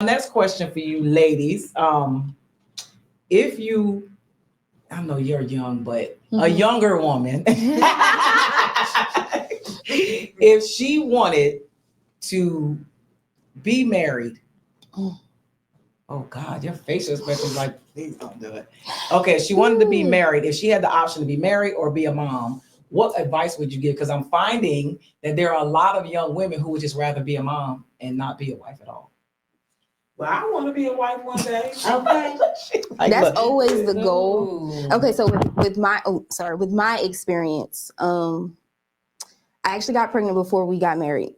Next question for you ladies. If you, I know you're young, but a younger woman, if she wanted to be married, oh God, your facial expression is like, please don't do it. Okay, she wanted to be married. If she had the option to be married or be a mom, what advice would you give? Because I'm finding that there are a lot of young women who would just rather be a mom and not be a wife at all. Well, I want to be a wife one day. Okay. Like, that's always the goal. Okay, so with my experience, I actually got pregnant before we got married.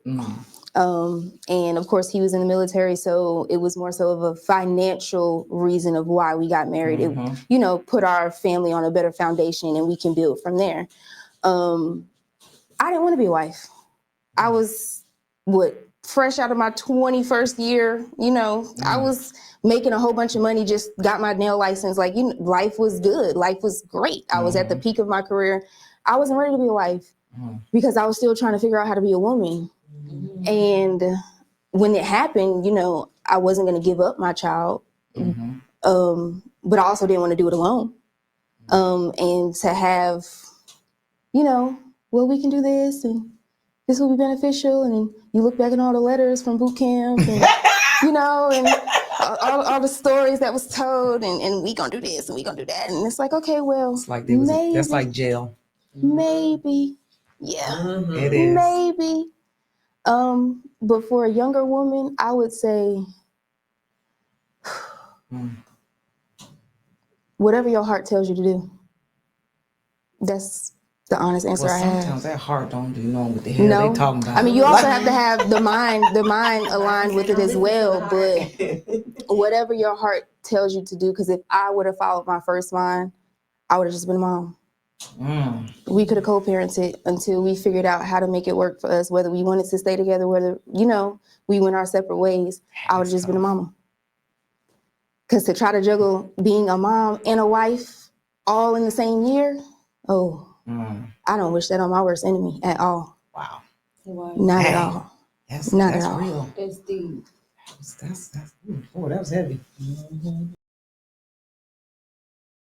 And of course he was in the military, so it was more so of a financial reason of why we got married. It, put our family on a better foundation and we can build from there. I didn't want to be a wife. I was fresh out of my 21st year, I was making a whole bunch of money, just got my nail license. Like, life was good. Life was great. I was at the peak of my career. I wasn't ready to be a wife because I was still trying to figure out how to be a woman. And when it happened, I wasn't going to give up my child, but I also didn't want to do it alone. And to have, well, we can do this and this will be beneficial. And you look back at all the letters from boot camp and, and all the stories that was told and we gonna do this and we gonna do that. And it's like, okay, well, it's like that's like jail. Maybe. Yeah. It is. Maybe. But for a younger woman, I would say whatever your heart tells you to do. That's the honest answer I have. Sometimes that heart don't do know what the hell they talking about. I mean, you also have to have the mind aligned with it as well. But whatever your heart tells you to do, because if I would have followed my first mind, I would have just been a mom. We could have co-parented until we figured out how to make it work for us, whether we wanted to stay together, whether, we went our separate ways. I would have just been a mama. Because to try to juggle being a mom and a wife all in the same year, I don't wish that on my worst enemy at all. Wow. Not at all. That's at all. Real. That's deep. That was heavy.